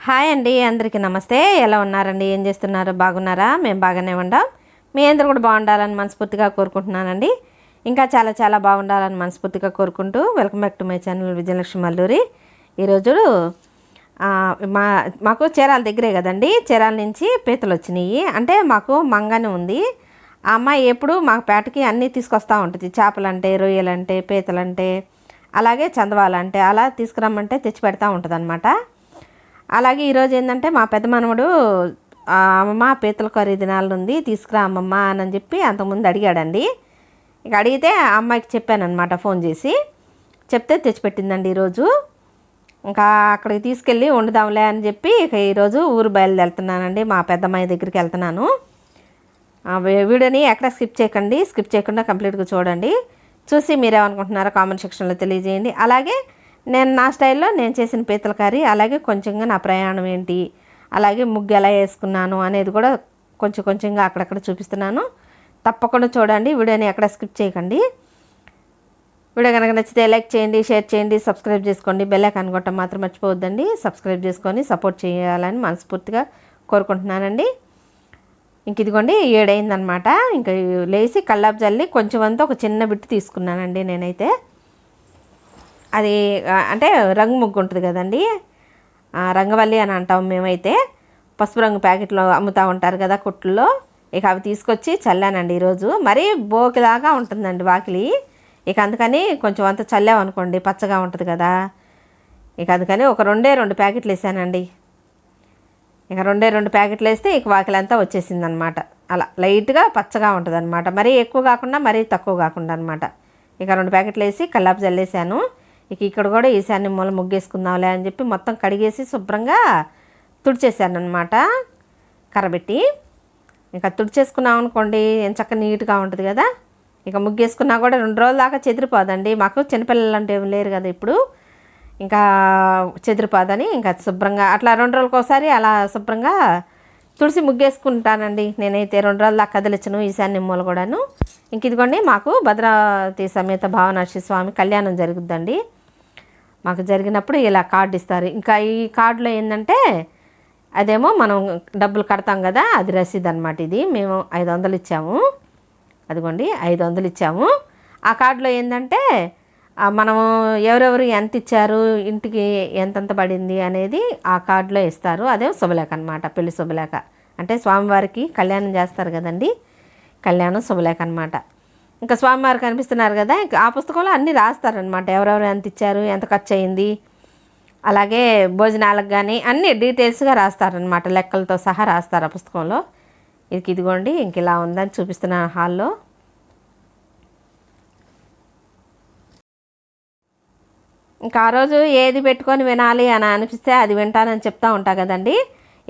Hi అండి, అందరికీ నమస్తే. ఎలా ఉన్నారండి? ఏం చేస్తున్నారు? బాగున్నారా? మేము బాగానే ఉన్నాం. మీ అందరూ కూడా బాగుండాలని మనస్ఫూర్తిగా కోరుకుంటున్నానండి. ఇంకా చాలా చాలా బాగుండాలని మనస్ఫూర్తిగా కోరుకుంటూ welcome back to my channel Vijayalakshmi Malluri. ఈరోజు మాకు చీరాల దగ్గరే కదండి, చీరాల నుంచి పీతలు వచ్చినాయి. అంటే మాకు మంగని ఉంది. ఆ అమ్మాయి ఎప్పుడు మాకు పేటకి అన్నీ తీసుకొస్తూ ఉంటుంది. చేపలంటే, రొయ్యలంటే, పీతలంటే, అలాగే చందవాలంటే అలా తీసుకురమ్మంటే తెచ్చి పెడతా ఉంటుంది అనమాట. అలాగే ఈరోజు ఏంటంటే మా పెద్ద మనవడు అమ్మమ్మ పీతల కర్రీ తినాలనుంది తీసుకురా అమ్మమ్మ అని చెప్పి అంతకుముందు అడిగాడండి. ఇక అడిగితే ఆ అమ్మాయికి చెప్పానమాట, ఫోన్ చేసి చెప్తే తెచ్చిపెట్టిందండి ఈరోజు. ఇంకా అక్కడికి తీసుకెళ్ళి వండుదాంలే అని చెప్పి ఇక ఈరోజు ఊరు బయలుదేరుతున్నానండి. మా పెద్దమ్మాయి దగ్గరికి వెళ్తున్నాను. వీడియోని ఎక్కడ స్కిప్ చేయకండి, స్కిప్ చేయకుండా కంప్లీట్గా చూడండి. చూసి మీరేమనుకుంటున్నారో కామెంట్ సెక్షన్లో తెలియజేయండి. అలాగే నేను నా స్టైల్లో నేను చేసిన పీతల కర్రీ, అలాగే కొంచెంగా నా ప్రయాణం ఏంటి, అలాగే ముగ్గు ఎలా వేసుకున్నాను అనేది కూడా కొంచెంగా అక్కడక్కడ చూపిస్తున్నాను. తప్పకుండా చూడండి, వీడియోని ఎక్కడ స్కిప్ చేయకండి. వీడియో కనుక నచ్చితే లైక్ చేయండి, షేర్ చేయండి, సబ్స్క్రైబ్ చేసుకోండి. బెల్ ఐకాన్ కొట్టడం మాత్రం మర్చిపోవద్దండి. సబ్స్క్రైబ్ చేసుకొని సపోర్ట్ చేయాలని మనస్ఫూర్తిగా కోరుకుంటున్నానండి. ఇంక ఇదిగోండి 7 అయిందనమాట. ఇంకా లేచి కల్లాపు జల్లి కొంచెం అంతా ఒక చిన్న బిట్టు తీసుకున్నానండి నేనైతే. అది అంటే రంగు ముగ్గు ఉంటుంది కదండి, రంగవల్లి అని అంటాం మేమైతే. పసుపు రంగు ప్యాకెట్లో అమ్ముతూ ఉంటారు కదా కొట్టుల్లో. ఇక అవి తీసుకొచ్చి చల్లానండి ఈరోజు. మరీ బోకిలాగా ఉంటుందండి వాకిలి. ఇక అందుకని కొంచెం అంత చల్లామనుకోండి పచ్చగా ఉంటుంది కదా. ఇక అందుకని ఒక 2 ప్యాకెట్లు వేసానండి. ఇక 2 ప్యాకెట్లు వేస్తే ఇక వాకిలంతా వచ్చేసిందనమాట. అలా లైట్గా పచ్చగా ఉంటుంది అనమాట, మరీ ఎక్కువ కాకుండా మరీ తక్కువ కాకుండా అనమాట. ఇక 2 ప్యాకెట్లు వేసి కల్లాపు చల్లేసాను. ఇక ఇక్కడ కూడా ఈశాన్య మూల ముగ్గేసుకుందాంలే అని చెప్పి మొత్తం కడిగేసి శుభ్రంగా తుడిచేసాను అనమాట కర్రబెట్టి. ఇంకా తుడిచేసుకున్నాం అనుకోండి ఎంచక్క నీట్గా ఉంటుంది కదా. ఇక ముగ్గేసుకున్నా కూడా 2 రోజుల దాకా చెదిరిపోదండి. మాకు చిన్నపిల్లలు అంటే ఏమి లేరు కదా ఇప్పుడు, ఇంకా చెదిరిపోదని ఇంకా శుభ్రంగా అట్లా 2 రోజులకు ఒకసారి అలా శుభ్రంగా తుడిసి ముగ్గేసుకుంటానండి నేనైతే. 2 రోజుల దాకా కదిలించను ఈశాన్య మూల కూడాను. ఇంక ఇదిగోండి మాకు భద్రావతి సమేత భావనర్షి స్వామి కళ్యాణం జరుగుద్దండి. మాకు జరిగినప్పుడు ఇలా కార్డు ఇస్తారు. ఇంకా ఈ కార్డులో ఏంటంటే అదేమో మనం డబ్బులు కడతాం కదా, అది రసీదు అనమాట. ఇది మేము 500 ఇచ్చాము. అదిగోండి 500 ఇచ్చాము. ఆ కార్డులో ఏంటంటే మనము ఎవరెవరు ఎంత ఇచ్చారు, ఇంటికి ఎంతెంత పడింది అనేది ఆ కార్డులో ఇస్తారు. అదే శుభలేఖ అనమాట, పెళ్లి శుభలేఖ. అంటే స్వామివారికి కళ్యాణం చేస్తారు కదండి, కళ్యాణం శుభలేఖ అనమాట. ఇంకా స్వామివారు కనిపిస్తున్నారు కదా, ఇంకా ఆ పుస్తకంలో అన్నీ రాస్తారనమాట. ఎవరెవరు ఎంత ఇచ్చారు, ఎంత ఖర్చు అయింది, అలాగే భోజనాలకు కానీ అన్నీ డీటెయిల్స్గా రాస్తారనమాట, లెక్కలతో సహా రాస్తారు ఆ పుస్తకంలో. ఇదిగోండి ఇంక ఇలా ఉందని చూపిస్తున్నాను హాల్లో. ఇంకా ఆ రోజు ఏది పెట్టుకొని వినాలి అని అనిపిస్తే అది వింటానని చెప్తా ఉంటా కదండి.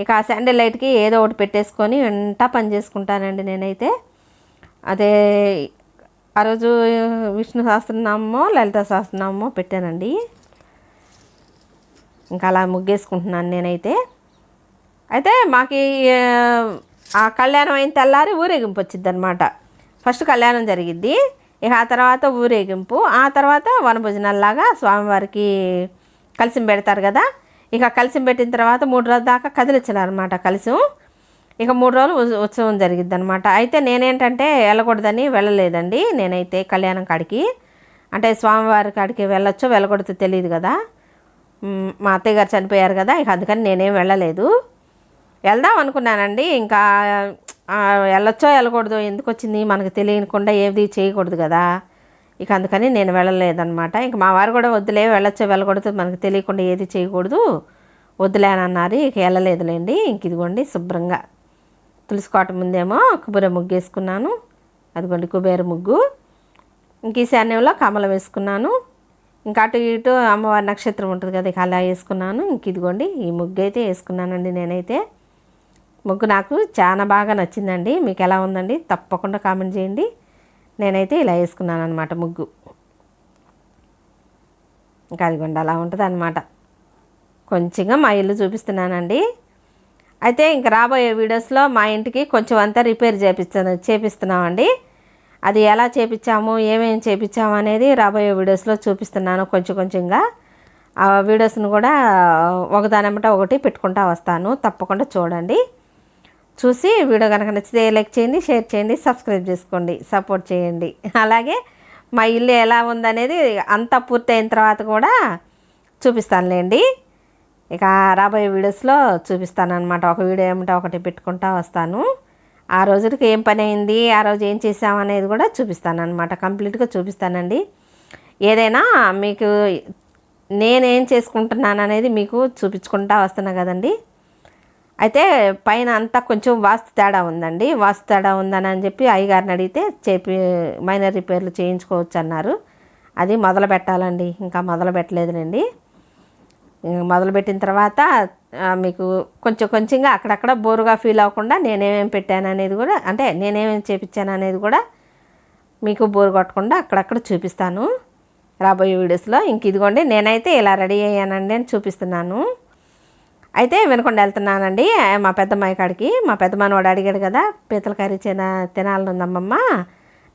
ఇక ఆ శాండిల్ లైట్కి ఏదో ఒకటి పెట్టేసుకొని వింటా పని చేసుకుంటానండి నేనైతే. అదే ఆ రోజు విష్ణు సహస్రనామమో లలిత సహస్రనామమో పెట్టానండి. ఇంకా అలా ముగ్గేసుకుంటున్నాను నేనైతే. అయితే మాకు ఆ కళ్యాణం అయిన తెల్లారి ఊరేగింపు వచ్చింది అనమాట. ఫస్ట్ కళ్యాణం జరిగిద్ది, ఇక ఆ తర్వాత ఊరేగింపు, ఆ తర్వాత వనభోజనాల్లాగా స్వామివారికి కలిసి పెడతారు కదా. ఇక కలిసి పెట్టిన తర్వాత 3 రోజుల దాకా కదిలించారనమాట కలిసి. ఇక 3 రోజులు ఉత్సవం జరిగిద్ది అనమాట. అయితే నేనేంటంటే వెళ్ళకూడదని వెళ్ళలేదండి నేనైతే కళ్యాణం కాడికి. అంటే స్వామివారి కాడికి వెళ్ళొచ్చో వెళ్ళకూడదో తెలియదు కదా, మా అత్తయ్య గారు చనిపోయారు కదా. ఇక అందుకని నేనేం వెళ్ళలేదు. వెళ్దాం అనుకున్నానండి, ఇంకా వెళ్ళొచ్చో వెళ్ళకూడదో ఎందుకు వచ్చింది మనకు తెలియకుండా ఏది చేయకూడదు కదా. ఇక అందుకని నేను వెళ్ళలేదన్నమాట. ఇంక మా వారు కూడా వద్దులే, వెళ్ళొచ్చో వెళ్ళకూడదు మనకు తెలియకుండా ఏది చేయకూడదు వద్దులే అని అన్నారు. ఇక వెళ్ళలేదులేండి. ఇంక ఇదిగోండి శుభ్రంగా తులసి కోట ముందేమో కుబేర ముగ్గు వేసుకున్నాను. అదిగోండి కుబేర ముగ్గు. ఇంక ఈశాన్యంలో కమలం వేసుకున్నాను. ఇంకా అటు ఇటు అమ్మవారి నక్షత్రం ఉంటుంది కదా, ఇక అలా వేసుకున్నాను. ఇంక ఇదిగోండి ఈ ముగ్గు అయితే వేసుకున్నానండి నేనైతే. ముగ్గు నాకు చాలా బాగా నచ్చిందండి. మీకు ఎలా ఉందండి తప్పకుండా కామెంట్ చేయండి. నేనైతే ఇలా వేసుకున్నాను అనమాట ముగ్గు. ఇంకా అదిగోండి అలా ఉంటుంది అనమాట. కొంచెంగా మా ఇల్లు చూపిస్తున్నానండి. అయితే ఇంక రాబోయే వీడియోస్లో మా ఇంటికి కొంచెం అంతా రిపేర్ చేపిస్తున్నామండి. అది ఎలా చేపించాము, ఏమేమి చేపించాము అనేది రాబోయే వీడియోస్లో చూపిస్తున్నాను కొంచెంగా. ఆ వీడియోస్ని కూడా ఒకదానమ్మట ఒకటి పెట్టుకుంటా వస్తాను. తప్పకుండా చూడండి. చూసి వీడియో కనుక నచ్చితే లైక్ చేయండి, షేర్ చేయండి, సబ్స్క్రైబ్ చేసుకోండి, సపోర్ట్ చేయండి. అలాగే మా ఇల్లు ఎలా ఉందనేది అంతా పూర్తయిన తర్వాత కూడా చూపిస్తానులేండి. ఇక రాబోయే వీడియోస్లో చూపిస్తానమాట. ఒక వీడియో ఏమిటో ఒకటి పెట్టుకుంటా వస్తాను. ఆ రోజుకి ఏం పని అయింది, ఆ రోజు ఏం చేసామనేది కూడా చూపిస్తానమాట. కంప్లీట్గా చూపిస్తానండి. ఏదైనా మీకు నేనేం చేసుకుంటున్నాను అనేది మీకు చూపించుకుంటా వస్తున్నా కదండి. అయితే పైన అంతా కొంచెం వాస్తు తేడా ఉందండి. వాస్తు తేడా ఉందని చెప్పి అయ్యగారిని అడిగితే మైనర్ రిపేర్లు చేయించుకోవచ్చు అన్నారు. అది మొదలు పెట్టాలండి. ఇంకా మొదలు పెట్టలేదులేండి. మొదలుపెట్టిన తర్వాత మీకు కొంచెంగా అక్కడక్కడ బోరుగా ఫీల్ అవ్వకుండా నేనేమేమి పెట్టాను అనేది కూడా, అంటే నేనేమేమి చేపించాను అనేది కూడా మీకు బోరు కొట్టకుండా అక్కడక్కడ చూపిస్తాను రాబోయే వీడియోస్లో. ఇంక ఇదిగోండి నేనైతే ఇలా రెడీ అయ్యానండి అని చూపిస్తున్నాను. అయితే వినకుండా వెళ్తున్నానండి మా పెద్దమ్మాయి కాడికి. మా పెద్దమ్మనోడు అడిగాడు కదా, పీతల కర్రీ తినాలని ఉందమ్మమ్మ,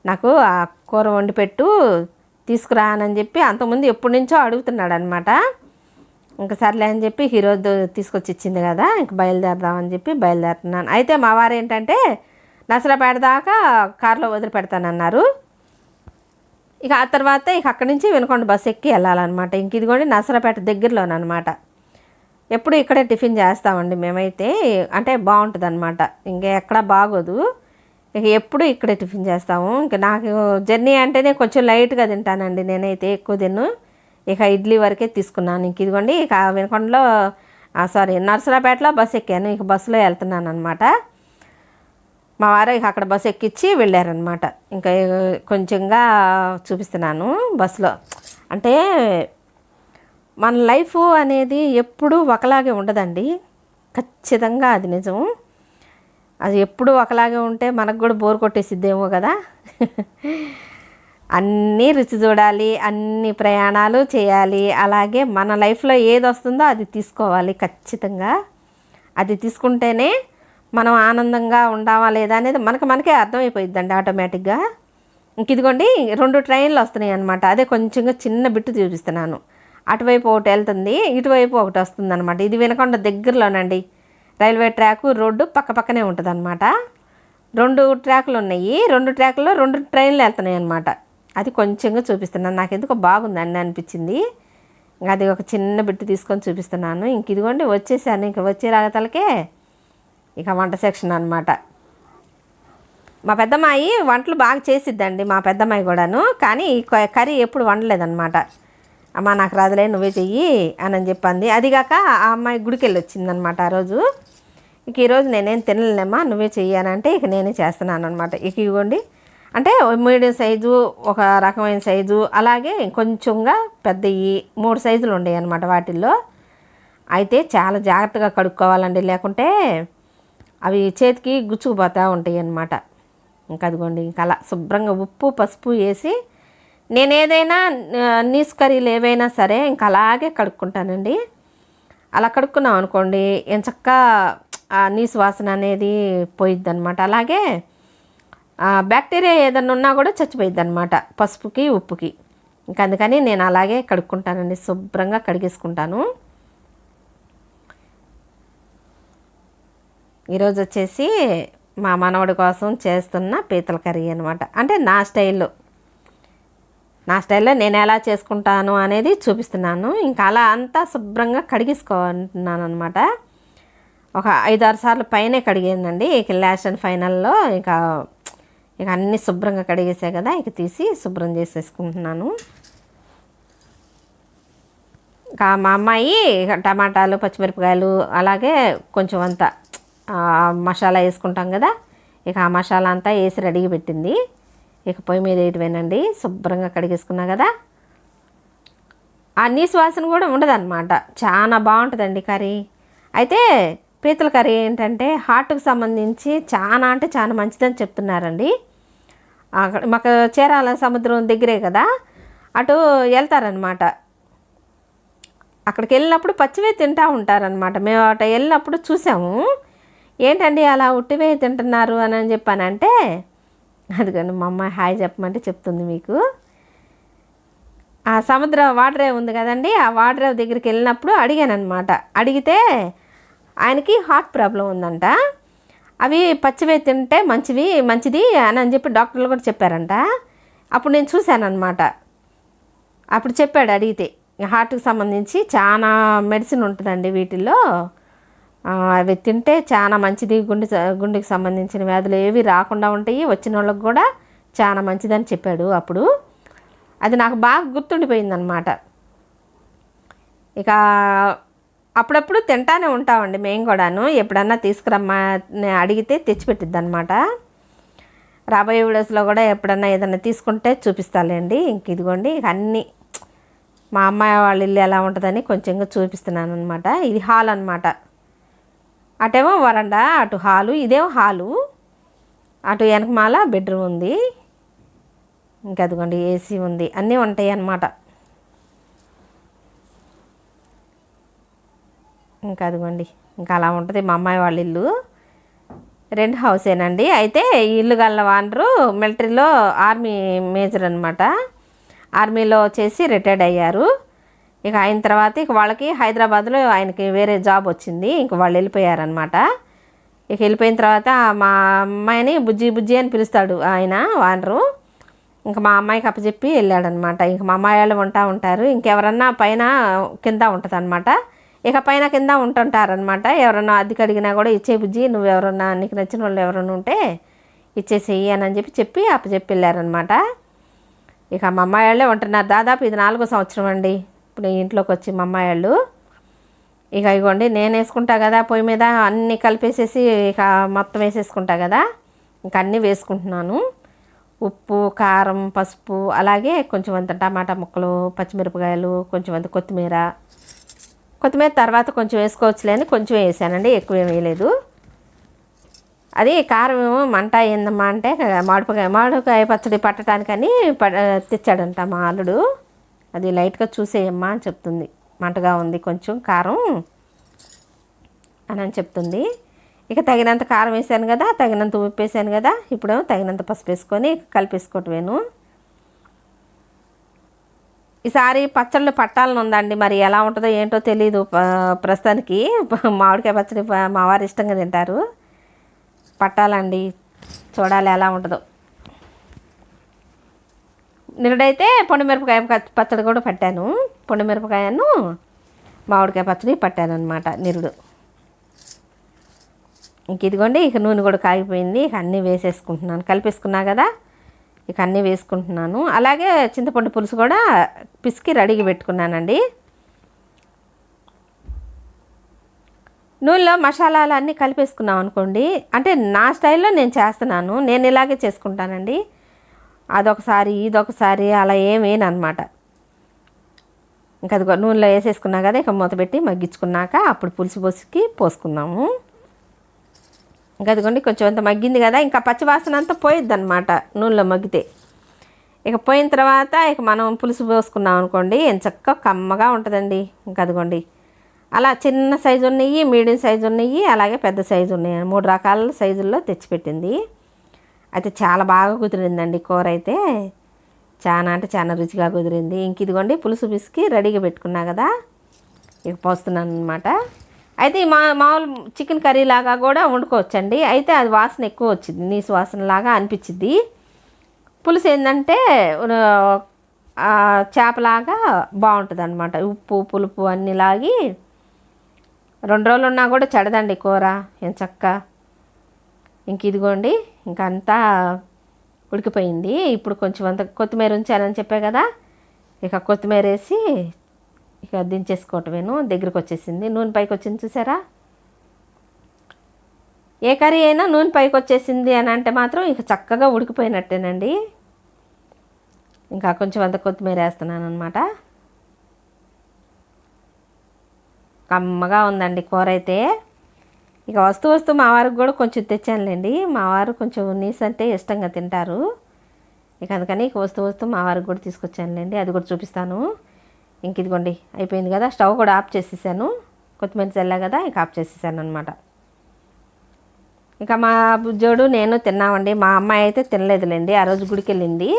నాకు ఆ కూర వండి పెట్టు తీసుకురానని చెప్పి అంతకుముందు ఎప్పటి నుంచో అడుగుతున్నాడు అనమాట. ఇంకా సర్లే అని చెప్పి ఈరోజు తీసుకొచ్చి ఇచ్చింది కదా, ఇంక బయలుదేరదామని చెప్పి బయలుదేరుతున్నాను. అయితే మా వారు ఏంటంటే నసరాపేట దాకా కారులో వదిలిపెడతానన్నారు. ఇక ఆ తర్వాత ఇక అక్కడి నుంచి వినకొండ బస్సు ఎక్కి వెళ్ళాలన్నమాట. ఇంక ఇదిగోండి నసరాపేట దగ్గరలోనమాట. ఎప్పుడు ఇక్కడే టిఫిన్ చేస్తామండి మేమైతే, అంటే బాగుంటుంది అనమాట. ఇంకా ఎక్కడ బాగోదు. ఇక ఎప్పుడు ఇక్కడే టిఫిన్ చేస్తాము. ఇంకా నాకు జర్నీ అంటేనే కొంచెం లైట్గా తింటానండి నేనైతే, ఎక్కువ తిన్ను. ఇక ఇడ్లీ వరకే తీసుకున్నాను. ఇంక ఇదిగోండి ఇక వినకొండలో నర్సరాపేటలో బస్సు ఎక్కాను. ఇక బస్సులో వెళ్తున్నాను అనమాట. మా వారు ఇక అక్కడ బస్సు ఎక్కించి వెళ్ళారనమాట. ఇంకా కొంచెంగా చూపిస్తున్నాను బస్సులో. అంటే మన లైఫ్ అనేది ఎప్పుడూ ఒకలాగే ఉండదండి. ఖచ్చితంగా అది నిజం. అది ఎప్పుడూ ఒకలాగే ఉంటే మనకు కూడా బోర్ కొట్టేసిద్దేమో కదా. అన్నీ రుచి చూడాలి, అన్ని ప్రయాణాలు చేయాలి. అలాగే మన లైఫ్లో ఏది వస్తుందో అది తీసుకోవాలి ఖచ్చితంగా. అది తీసుకుంటేనే మనం ఆనందంగా ఉండామా లేదా అనేది మనకే అర్థమైపోయిద్దండి ఆటోమేటిక్గా. ఇంక ఇదిగోండి 2 ట్రైన్లు వస్తున్నాయి అనమాట. అదే కొంచెంగా చిన్న బిట్టు చూపిస్తున్నాను. అటువైపు ఒకటి వెళ్తుంది, ఇటువైపు ఒకటి వస్తుంది అనమాట. ఇది వినకొండ దగ్గరలోనండి. రైల్వే ట్రాకు రోడ్డు పక్కనే ఉంటుంది అనమాట. 2 ట్రాకులు ఉన్నాయి. 2 ట్రాకుల్లో 2 ట్రైన్లు వెళ్తున్నాయి అనమాట. అది కొంచెంగా చూపిస్తున్నాను. నాకు ఎందుకో బాగుందండి అనిపించింది. అది ఒక చిన్న బిట్టు తీసుకొని చూపిస్తున్నాను. ఇంక ఇదిగోండి వచ్చేసాను. ఇంక వచ్చే రాగతలకే ఇక వంట సెక్షన్ అనమాట. మా పెద్దమ్మాయి వంటలు బాగా చేసిద్దండి, మా పెద్దమ్మాయి కూడాను. కానీ ఈ కర్రీ ఎప్పుడు వండలేదన్నమాట. అమ్మ నాకు రాదులే నువ్వే చెయ్యి అని చెప్పింది. అదిగాక ఆ అమ్మాయి గుడికి వెళ్ళి వచ్చిందనమాట ఆ రోజు. ఇక ఈరోజు నేనేం తినలేనమ్మా నువ్వే చెయ్యానంటే ఇక నేనే చేస్తున్నాను అనమాట. ఇక ఇవ్వండి అంటే మీడియం సైజు, ఒక రకమైన సైజు, అలాగే కొంచెంగా పెద్దవి 3 సైజులు ఉండేవి అనమాట వాటిల్లో. అయితే చాలా జాగ్రత్తగా కడుక్కోవాలండి, లేకుంటే అవి చేతికి గుచ్చుకుపోతూ ఉంటాయి అన్నమాట. ఇంకా అదిగోండి ఇంకా అలా శుభ్రంగా ఉప్పు పసుపు వేసి నేను ఏదైనా నీసు కర్రీలు ఏవైనా సరే ఇంకా అలాగే కడుక్కుంటానండి. అలా కడుక్కున్నాం అనుకోండి ఎంచక్కా ఆ నీసు వాసన అనేది పోయిద్ది అనమాట. అలాగే బ్యాక్టీరియా ఏదన్నా ఉన్నా కూడా చచ్చిపోయిద్ది అనమాట పసుపుకి ఉప్పుకి. ఇంకా అందుకని నేను అలాగే కడుక్కుంటానండి, శుభ్రంగా కడిగేసుకుంటాను. ఈరోజు వచ్చేసి మా మనవడి కోసం చేస్తున్న పీతల కర్రీ అనమాట. అంటే నా స్టైల్లో నేను ఎలా చేసుకుంటాను అనేది చూపిస్తున్నాను. ఇంకా అలా అంతా శుభ్రంగా కడిగేసుకుంటున్నాను అనమాట. ఒక 5-6 సార్లు పైనే కడిగానండి. ఇక లాస్ట్ అండ్ ఫైనల్లో ఇక అన్నీ శుభ్రంగా కడిగేసా కదా, ఇక తీసి శుభ్రం చేసేసుకుంటున్నాను. ఇంకా మా అమ్మాయి టమాటాలు పచ్చిమిరపకాయలు అలాగే కొంచెం అంతా మసాలా వేసుకుంటాం కదా, ఇక ఆ మసాలా అంతా వేసి రెడీగా పెట్టింది. ఇక పొయ్యి మీద వేయటమేనండి. శుభ్రంగా కడిగేసుకున్నా కదా, ఆ నీసు వాసన కూడా ఉండదన్నమాట. చాలా బాగుంటుందండి కర్రీ. అయితే పీతల కర్రీ ఏంటంటే హార్ట్కి సంబంధించి చాలా అంటే చాలా మంచిదని చెప్తున్నారండి. మాకు చీరాల సముద్రం దగ్గరే కదా, అటు వెళ్తారనమాట. అక్కడికి వెళ్ళినప్పుడు పచ్చివే తింటూ ఉంటారనమాట. మేము అటు వెళ్ళినప్పుడు చూసాము. ఏంటండి అలా ఉట్టివే తింటున్నారు అని చెప్పానంటే, అదిగోండి మా అమ్మ హాయ్ చెప్పమంటే చెప్తుంది మీకు. ఆ సముద్ర వాటరేవ్ ఉంది కదండి, ఆ వాటరేవ్ దగ్గరికి వెళ్ళినప్పుడు అడిగాను అనమాట. అడిగితే ఆయనకి హార్ట్ ప్రాబ్లం ఉందంట. అవి పచ్చివే తింటే మంచిది అని చెప్పి డాక్టర్లు కూడా చెప్పారంట. అప్పుడు నేను చూశానమాట. అప్పుడు చెప్పాడు అడిగితే, హార్ట్కి సంబంధించి చాలా మెడిసిన్ ఉంటుందండి వీటిల్లో, అవి తింటే చాలా మంచిది, గుండెకి సంబంధించిన వ్యాధులు ఏవి రాకుండా ఉంటాయి, వచ్చిన వాళ్ళకి కూడా చాలా మంచిదని చెప్పాడు. అప్పుడు అది నాకు బాగా గుర్తుండిపోయిందనమాట. ఇక అప్పుడప్పుడు తింటానే ఉంటామండి మేము కూడాను. ఎప్పుడన్నా తీసుకురమ్మా అడిగితే తెచ్చిపెట్టిద్ది అనమాట. రాబోయే వీడియోస్లో కూడా ఎప్పుడన్నా ఏదైనా తీసుకుంటే చూపిస్తాలేండి. ఇంక ఇదిగోండి అన్నీ మా అమ్మాయి వాళ్ళ ఇల్లు ఎలా ఉంటుందని కొంచెంగా చూపిస్తున్నాను అనమాట. ఇది హాల్ అనమాట. అటేమో వరండా, అటు హాలు, ఇదేమో హాలు, అటు వెనకమాల బెడ్రూమ్ ఉంది. ఇంకా అదిగోండి ఏసీ ఉంది, అన్నీ ఉంటాయి అన్నమాట. ఇంకా అదిగోండి ఇంకా అలా ఉంటుంది మా అమ్మాయి వాళ్ళ ఇల్లు. రెంట్ హౌసేనండి. అయితే ఈ ఇల్లు గల్ల వానరు మిలిటరీలో ఆర్మీ మేజర్ అనమాట. ఆర్మీలో చేసి రిటైర్డ్ అయ్యారు. ఇక అయిన తర్వాత ఇక వాళ్ళకి హైదరాబాద్లో ఆయనకి వేరే జాబ్ వచ్చింది. ఇంక వాళ్ళు వెళ్ళిపోయారనమాట. ఇక వెళ్ళిపోయిన తర్వాత మా అమ్మాయిని బుజ్జి అని పిలుస్తాడు ఆయన వానరు. ఇంక మా అమ్మాయికి అప్పచెప్పి వెళ్ళాడనమాట. ఇంక మా అమ్మాయి వాళ్ళు ఉంటారు. ఇంకెవరన్నా పైన కింద ఉంటుంది అనమాట. ఇక పైన కింద ఉంటుంటారనమాట. ఎవరన్నా అద్దెకి అడిగినా కూడా ఇచ్చే బుజ్జి, నువ్వు ఎవరన్నా నీకు నచ్చిన వాళ్ళు ఎవరన్నా ఉంటే ఇచ్చేసేయి అని చెప్పి అప్పచెప్పి వెళ్ళారనమాట. ఇక మా అమ్మాయి వాళ్ళే ఉంటున్నారు. దాదాపు ఇది 4వ సంవత్సరం అండి ఇప్పుడు ఇంట్లోకి వచ్చి మా అమ్మాయి వాళ్ళు. ఇక ఇగోండి నేను వేసుకుంటా కదా పొయ్యి మీద అన్నీ కలిపేసేసి ఇక మొత్తం వేసేసుకుంటా కదా, ఇంక అన్నీ వేసుకుంటున్నాను. ఉప్పు, కారం, పసుపు, అలాగే కొంచెం అంత టమాటా ముక్కలు, పచ్చిమిరపకాయలు, కొంచెం అంత కొత్తిమీర తర్వాత కొంచెం వేసుకోవచ్చులే అని కొంచెం వేసానండి, ఎక్కువ ఏం వేయలేదు. అది కారం మంట అయిందమ్మా అంటే మామిడికాయ పచ్చడి పట్టడానికని తెచ్చాడంట మా అల్లుడు. అది లైట్గా చూసేయమ్మా అని చెప్తుంది, మంటగా ఉంది కొంచెం కారం అని చెప్తుంది. ఇక తగినంత కారం వేసాను కదా, తగినంత ఉప్పు వేసాను కదా, ఇప్పుడు తగినంత పసుపు వేసుకొని కలిపేసుకోవటమేను. ఈసారి పచ్చళ్ళు పట్టాలని ఉందండి, మరి ఎలా ఉంటుందో ఏంటో తెలీదు. ప్రస్తుతానికి మామిడికాయ పచ్చడి మా వారు ఇష్టంగా తింటారు. పట్టాలండి, చూడాలి ఎలా ఉంటుందో. నిరుడైతే పొండిమిరపకాయ పచ్చడి కూడా పట్టాను. పొండిమిరపకాయను మామిడికాయ పచ్చడి పట్టాను అనమాట నిరుడు. ఇంక ఇదిగోండి ఇక నూనె కూడా కాగిపోయింది. ఇక అన్నీ వేసేసుకుంటున్నాను, కలిపేసుకున్నా కదా, ఇక అన్నీ వేసుకుంటున్నాను. అలాగే చింతపండు పులుసు కూడా పిసికి రెడీగా పెట్టుకున్నానండి. నూనెలో మసాలాలు అన్నీ కలిపేసుకున్నాం అనుకోండి, అంటే నా స్టైల్లో నేను చేస్తున్నాను, నేను ఇలాగే చేసుకుంటానండి. అదొకసారి ఇదొకసారి అలా ఏమేను అనమాట. ఇంకా అది నూనెలో వేసేసుకున్నా కదా, ఇక మూత పెట్టి మగ్గించుకున్నాక అప్పుడు పులుసు పోసుకుందాము. ఇంకా అదిగోండి కొంచెం అంత మగ్గింది కదా, ఇంకా పచ్చివాసన అంతా పోయిద్ది అనమాట నూనెలో మగ్గితే. ఇక పోయిన తర్వాత ఇక మనం పులుసు పోసుకున్నాం అనుకోండి, చక్కగా కమ్మగా ఉంటుందండి. ఇంకా అదిగోండి అలా చిన్న సైజు ఉన్నాయి, మీడియం సైజు ఉన్నాయి, అలాగే పెద్ద సైజు ఉన్నాయి, 3 రకాల సైజుల్లో తెచ్చిపెట్టింది. అయితే చాలా బాగా కుదిరిందండి కూర అయితే, చాలా అంటే చాలా రుచిగా కుదిరింది. ఇంక ఇదిగోండి పులుసు పిసికి రెడీగా పెట్టుకున్నా కదా, ఇక పోస్తున్నాను అనమాట. అయితే మామూలు చికెన్ కర్రీ లాగా కూడా వండుకోవచ్చండి. అయితే అది వాసన ఎక్కువ వచ్చింది, నీసు వాసన లాగా అనిపించింది. పులుసు ఏంటంటే చేపలాగా బాగుంటుంది అనమాట. ఉప్పు పులుపు అన్నీ లాగి 2 రోజులు ఉన్నా కూడా చెడదండి కూర ఏం చక్క. ఇంక ఇదిగోండి ఇంకా అంతా ఉడికిపోయింది. ఇప్పుడు కొంచెం అంత కొత్తిమీర ఉంచానని చెప్పే కదా, ఇక కొత్తిమీర వేసి ఇక దించేసుకోవటమేను. దగ్గరికి వచ్చేసింది, నూనె పైకి వచ్చింది చూసారా. ఏ కర్రీ అయినా నూనె పైకి వచ్చేసింది అని అంటే మాత్రం ఇక చక్కగా ఉడికిపోయినట్టేనండి. ఇంకా కొంచెం అంత కొత్తిమీర వేస్తున్నాను అనమాట. కమ్మగా ఉందండి కూర అయితే. ఇక వస్తూ మా వారికి కూడా కొంచెం తెచ్చానులేండి. మా వారు కొంచెం నీసు అంటే ఇష్టంగా తింటారు. ఇక అందుకని ఇక వస్తూ మా వారికి కూడా తీసుకొచ్చానులేండి, అది కూడా చూపిస్తాను. ఇంక ఇదిగోండి అయిపోయింది కదా, స్టవ్ కూడా ఆఫ్ చేసేసాను. కొత్తిమీర చల్లా కదా, ఇక ఆఫ్ చేసేసాను అనమాట. ఇక మా బుజ్జోడు నేను తిన్నామండి. మా అమ్మాయి అయితే తినలేదులేండి, ఆ రోజు గుడికి వెళ్ళింది.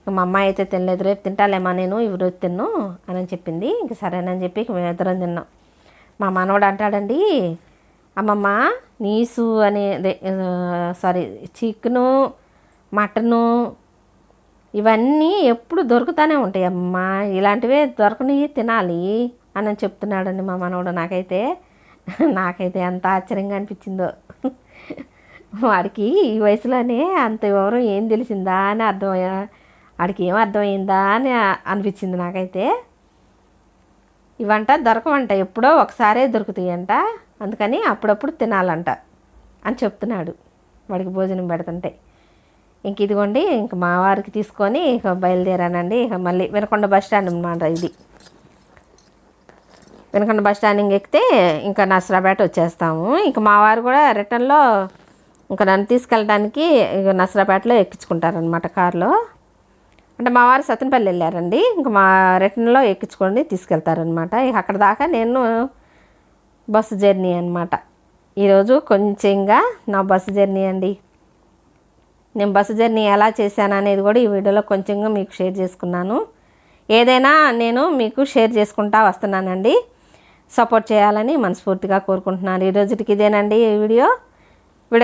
మా అమ్మాయి అయితే తినలేదు, రేపు తింటాలేమా నేను, ఈరోజు తిన్ను అని చెప్పింది. ఇంక సరేనని చెప్పి మేము ఇద్దరం తిన్నాం. మా మనవడు అంటాడండి, అమ్మమ్మ నీసు అనే సారీ చికెను మటను ఇవన్నీ ఎప్పుడు దొరుకుతూనే ఉంటాయి అమ్మా, ఇలాంటివే దొరకనివి తినాలి అని చెప్తున్నాడండి మా మనవడు. నాకైతే ఎంత ఆశ్చర్యంగా అనిపించిందో. వాడికి ఈ వయసులోనే అంత వివరం ఏం తెలిసిందా అని వాడికి ఏం అర్థమైందా అని అనిపించింది నాకైతే. ఇవంట దొరకవంట, ఎప్పుడో ఒకసారే దొరుకుతాయంట, అందుకని అప్పుడప్పుడు తినాలంట అని చెప్తున్నాడు వాడికి భోజనం పెడుతుంటే. ఇంక ఇదిగోండి, ఇంక మా వారికి తీసుకొని ఇక బయలుదేరానండి. ఇక మళ్ళీ వినకొండ బస్ స్టాండ్ అన్నమాట ఇది. వినకొండ బస్ స్టాండింగ్ ఎక్కితే ఇంకా నసరాపేట వచ్చేస్తాము. ఇంక మా వారు కూడా రిటర్న్లో ఇంకా నన్ను తీసుకెళ్ళడానికి ఇక నసరాపేటలో ఎక్కించుకుంటారనమాట కారులో. అంటే మా వారు సత్తెనపల్లి వెళ్ళారండి, ఇంక మా రిటర్న్లో ఎక్కించుకొని తీసుకెళ్తారనమాట. ఇక అక్కడ దాకా నేను బస్సు జర్నీ అనమాట. ఈరోజు కొంచెంగా నా బస్సు జర్నీ అండి. నేను బస్సు జర్నీ ఎలా చేశాను అనేది కూడా ఈ వీడియోలో కొంచెంగా మీకు షేర్ చేసుకున్నాను. ఏదైనా నేను మీకు షేర్ చేసుకుంటా వస్తున్నానండి. సపోర్ట్ చేయాలని మనస్ఫూర్తిగా కోరుకుంటున్నాను. ఈరోజుకి ఇదేనండి ఈ వీడియో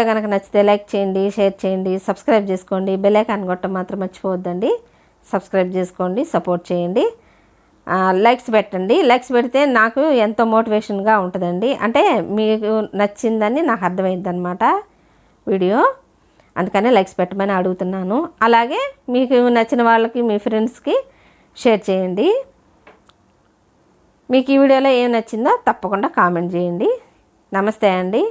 కనుక నచ్చితే లైక్ చేయండి, షేర్ చేయండి, సబ్స్క్రైబ్ చేసుకోండి. బెల్ ఐకాన్ కొట్టడం మాత్రం మర్చిపోవద్దండి. సబ్స్క్రైబ్ చేసుకోండి, సపోర్ట్ చేయండి, లైక్స్ పెట్టండి. లైక్స్ పెడితే నాకు ఎంతో మోటివేషన్గా ఉంటుందండి. అంటే మీకు నచ్చిందని నాకు అర్థమైంది అనమాట వీడియో, అందుకనే లైక్స్ పెట్టమని అడుగుతున్నాను. అలాగే మీకు నచ్చిన వాళ్ళకి, మీ ఫ్రెండ్స్కి షేర్ చేయండి. మీకు ఈ వీడియోలో ఏం నచ్చిందో తప్పకుండా కామెంట్ చేయండి. నమస్తే అండి.